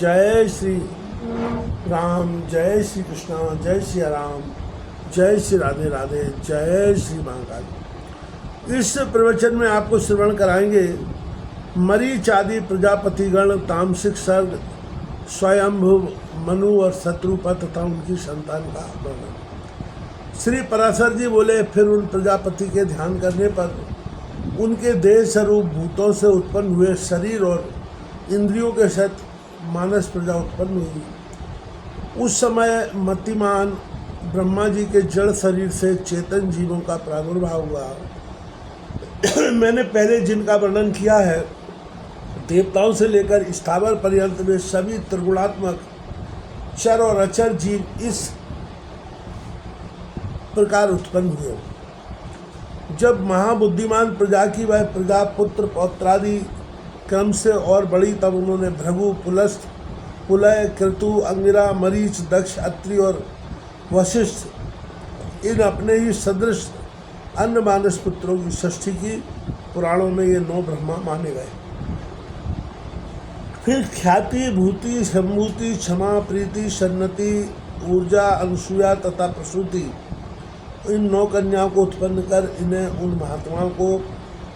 जय श्री राम, जय श्री कृष्णा, जय श्री राम, जय श्री राधे राधे, जय श्री महाकाल। इस प्रवचन में आपको श्रवण कराएंगे मरीच आदि प्रजापतिगण, तामसिक सर्ग, स्वयंभु, मनु और शत्रुपा तथा उनकी संतान का वर्णन। श्री पराशर जी बोले, फिर उन प्रजापति के ध्यान करने पर उनके देह स्वरूप भूतों से उत्पन्न हुए शरीर और इंद्रियों के साथ मानस प्रजा उत्पन्न हुई। उस समय मतिमान ब्रह्मा जी के जड़ शरीर से चेतन जीवों का प्रादुर्भाव हुआ। मैंने पहले जिनका वर्णन किया है, देवताओं से लेकर स्थावर पर्यंत में सभी त्रिगुणात्मक चर और अचर जीव इस प्रकार उत्पन्न हुए। जब महाबुद्धिमान प्रजा की वह प्रजा पुत्र पौत्रादि क्रम से और बड़ी, तब उन्होंने भृगु, पुलस्थ, पुलय, क्रतु, अंगिरा, मरीच, दक्ष, अत्रि और वशिष्ठ इन अपने ही सदृश अन्य मानस पुत्रों की षष्ठी की। पुराणों में ये 9 ब्रह्मा माने गए। फिर ख्याति, भूति, सम्भूति, क्षमा, प्रीति, सन्नति, ऊर्जा, अनुसूया तथा प्रसूति इन 9 कन्याओं को उत्पन्न कर इन्हें उन महात्माओं को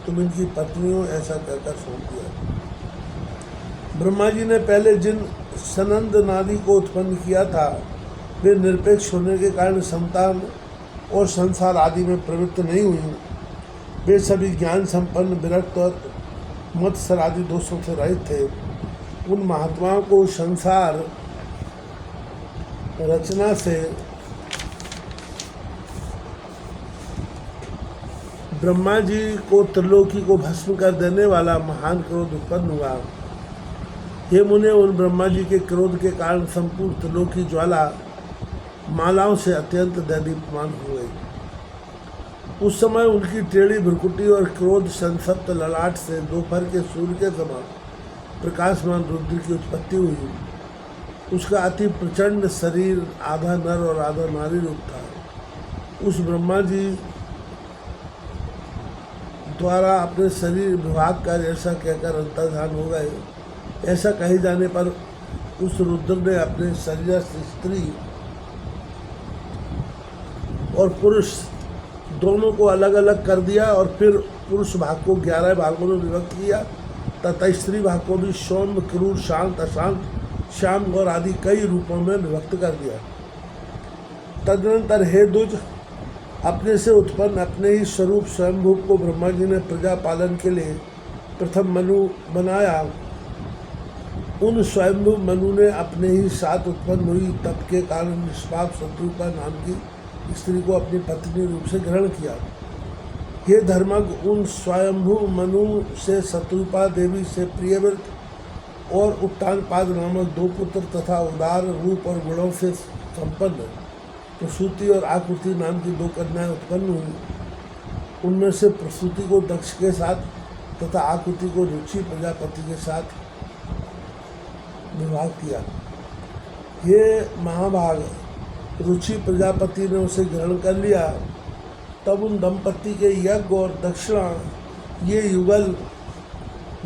तुम इनकी पत्नियों ऐसा कहकर सौंप दिया। ब्रह्मा जी ने पहले जिन सनंद नादी को उत्पन्न किया था, वे निरपेक्ष होने के कारण संतान और संसार आदि में प्रवृत्त नहीं हुई। वे सभी ज्ञान संपन्न, विरक्त और मत्सर आदि दोषों से रहित थे। उन महात्माओं को संसार रचना से ब्रह्मा जी को त्रिलोकी को भस्म कर देने वाला महान क्रोध उत्पन्न हुआ। हे मुने, उन ब्रह्मा जी के क्रोध के कारण संपूर्ण त्रिलोकी ज्वाला मालाओं से अत्यंत दैदीप्यमान हो गई। उस समय उनकी टेढ़ी भ्रुकुटी और क्रोध संसप्त ललाट से दोपहर के सूर्य के समान प्रकाशमान रुद्र की उत्पत्ति हुई। उसका अति प्रचंड शरीर आधा नर और आधा नारी रूप था। उस ब्रह्मा जी द्वारा अपने शरीर विभाग कर ऐसा कहकर अंतर्धान हो गए। ऐसा कहे जाने पर उस रुद्र ने अपने शरीर से स्त्री और पुरुष दोनों को अलग अलग कर दिया और फिर पुरुष भाग को 11 भागों में विभक्त किया तथा स्त्री भाग को भी सौम्य, क्रूर, शांत, अशांत, श्याम और आदि कई रूपों में विभक्त कर दिया। तदनंतर हे दुज, अपने से उत्पन्न अपने ही स्वरूप स्वयंभू को ब्रह्मा जी ने प्रजा पालन के लिए प्रथम मनु बनाया। उन स्वयंभू मनु ने अपने ही साथ उत्पन्न हुई तप के कारण निष्पाप शत्रुपा नाम की स्त्री को अपनी पत्नी रूप से ग्रहण किया। हे धर्मज्ञ, उन स्वयंभू मनु से शत्रुपा देवी से प्रियव्रत और उत्तानपाद नामक 2 पुत्र तथा उदार रूप और गुणों से संपन्न प्रसूति और आकृति नाम की 2 कन्याएं उत्पन्न हुई। उनमें से प्रसूति को दक्ष के साथ तथा आकृति को रुचि प्रजापति के साथ विवाह किया। ये महाभाग, रुचि प्रजापति ने उसे ग्रहण कर लिया। तब उन दंपति के यज्ञ और दक्षिणा ये युगल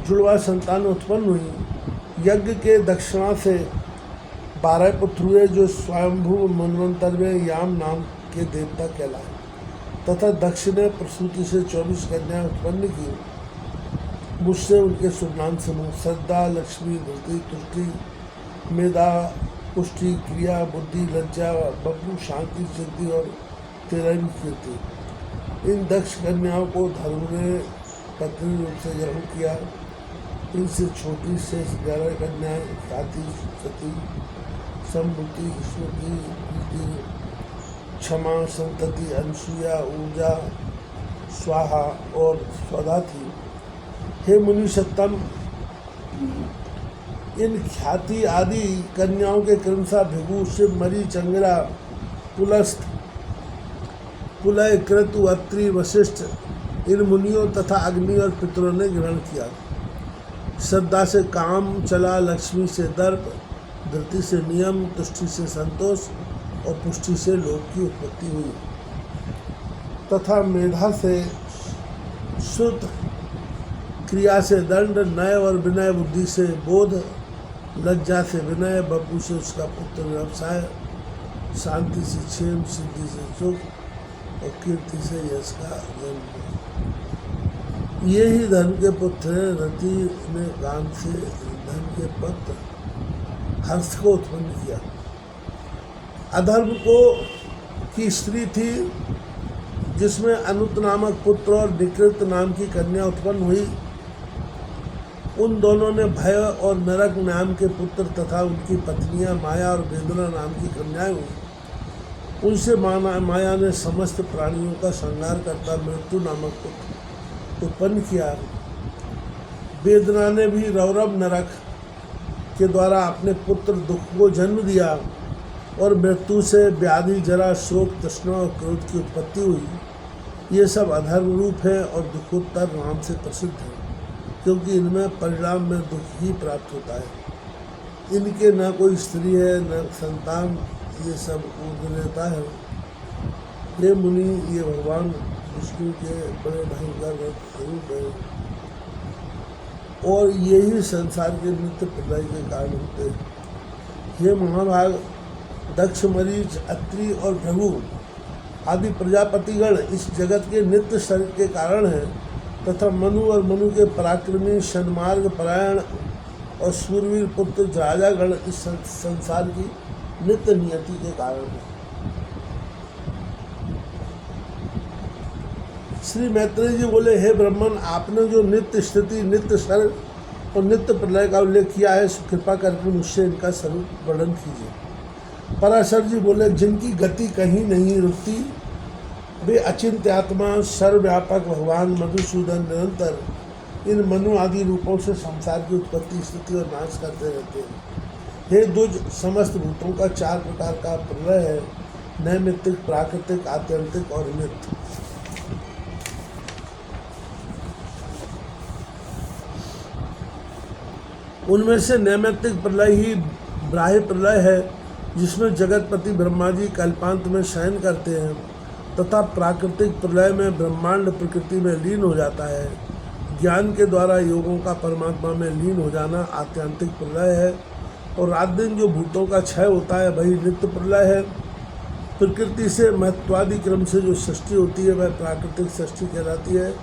जुड़वा संतान उत्पन्न हुई। यज्ञ के दक्षिणा से 12 पुत्र हुए जो स्वयंभू मनवंतर में याम नाम के देवता कहलाए तथा दक्ष ने प्रसूति से 24 कन्याएं उत्पन्न की। मुझसे उनके शुभ नाम समूह श्रद्धा, लक्ष्मी, धृति, तुष्टि, मेधा, पुष्टि, क्रिया, बुद्धि, लज्जा, बब्बू, शांति, सिद्धि और 13वीं कीर्ति। इन दक्ष कन्याओं को धर्म ने पत्नी रूप से ग्रहण किया। इनसे छोटी शेष 11 कन्याएं ख्याति, सती, सम्भूति, स्मृति, प्रीति, क्षमा, संतति, अनुसूया, ऊर्जा, स्वाहा और स्वधा थी। हे मुनि सत्तम, इन ख्याति आदि कन्याओं के क्रमशः भृगु, शिव, मरीच, अंगिरा, पुलस्थ, पुलय, क्रतु, अत्रि, वशिष्ठ इन मुनियों तथा अग्नि और पितरों ने ग्रहण किया। श्रद्धा से काम चला, लक्ष्मी से दर्प, धृति से नियम, तुष्टि से संतोष और पुष्टि से लोक की उत्पत्ति हुई तथा मेधा से श्रुत, क्रिया से दंड, नय और विनय, बुद्धि से बोध, लज्जा से विनय, बपू से उसका पुत्र व्यवसाय, शांति से क्षेम, सिद्धि से सुख और कीर्ति से यश का जन्म। ये ही धन के पुत्र हैं। रति ने काम से धन के पुत्र हर्ष को उत्पन्न किया। अधर्म को की स्त्री थी जिसमें अनुत नामक पुत्र और निकृत नाम की कन्या उत्पन्न हुई। उन दोनों ने भय और नरक नाम के पुत्र तथा उनकी पत्नियां माया और वेदना नाम की कन्याएं हुई। उनसे माया ने समस्त प्राणियों का संहार करता मृत्यु नामक पुत्र उत्पन्न किया। वेदना ने भी रौरव नरक के द्वारा अपने पुत्र दुख को जन्म दिया और मृत्यु से व्याधि, जरा, शोक, तृष्णा और क्रोध की उत्पत्ति हुई। ये सब अधर्म रूप है और दुखोत्तर नाम से प्रसिद्ध है, क्योंकि इनमें परिणाम में दुख ही प्राप्त होता है। इनके न कोई स्त्री है न संतान, ये सब उद्रेता है। ये मुनि, ये भगवान विष्णु के बड़े भयंकर स्वरूप है और यही संसार के नित्य प्रलय के कारण होते हैं। ये महाभाग, दक्ष, मरीच, अत्रि और भृगु आदि प्रजापतिगण इस जगत के नित्य शरीर के कारण हैं तथा मनु और मनु के पराक्रमी, सन्मार्ग परायण और सूरवीर पुत्र राजागण इस संसार की नित्य नियति के कारण हैं। श्री मैत्रेय जी बोले, हे ब्रह्मन, आपने जो नित्य स्थिति, नित्य शरीर और नित्य प्रलय का उल्लेख किया है, कृपा करके मुझसे इनका स्वरूप वर्णन कीजिए। पराशर जी बोले, जिनकी गति कहीं नहीं रुकती, वे अचिंत्य आत्मा, सर्वव्यापक भगवान मधुसूदन निरंतर इन मनु आदि रूपों से संसार की उत्पत्ति, स्थिति और नाश करते रहते हैं। हे द्विज, समस्त भूतों का 4 प्रकार का प्रलय है, नैमित्तिक, प्राकृतिक, आत्यंतिक और नित्य। उनमें से नैमित्तिक प्रलय ही ब्राह्य प्रलय है, जिसमें जगतपति ब्रह्मा जी कल्पांत में शयन करते हैं, तथा प्राकृतिक प्रलय में ब्रह्मांड प्रकृति में लीन हो जाता है। ज्ञान के द्वारा योगों का परमात्मा में लीन हो जाना आत्यंतिक प्रलय है। और रात दिन जो भूतों का क्षय होता है वही नित्य प्रलय है। प्रकृति से महत्वादि क्रम से जो सृष्टि होती है वह प्राकृतिक सृष्टि कहलाती है।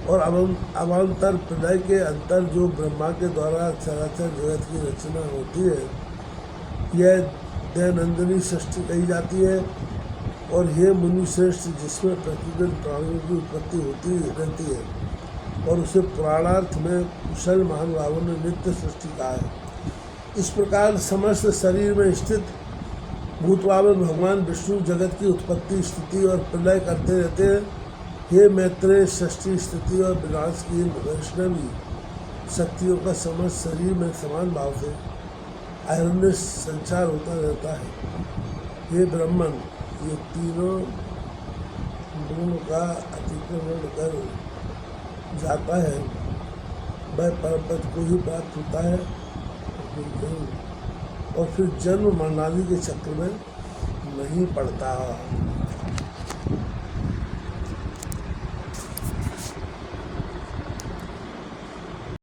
और अवान्तर प्रलय के अंतर जो ब्रह्मा के द्वारा चराचर जगत की रचना होती है, यह दैनंदिनी सृष्टि कही जाती है। और हे मुनि श्रेष्ठ, जिसमें प्रतिदिन प्राणियों की उत्पत्ति होती रहती है और उसे पुराणार्थ में कुशल महानुभावों ने नित्य सृष्टि कहा है। इस प्रकार समस्त शरीर में स्थित भूतवावन भगवान विष्णु जगत की उत्पत्ति, स्थिति और प्रलय करते रहते हैं। हे मैत्रेय, सृष्टि, स्थिति और विनाश की वैष्णवी शक्तियों का समस्त शरीर में समान भाव से अहरनिश संचार होता रहता है। हे ब्रह्मन, ये तीनों गुण का अतिक्रमण कर जाता है, वह परमपद को ही प्राप्त होता है और फिर जन्म मरणादि के चक्र में नहीं पड़ता।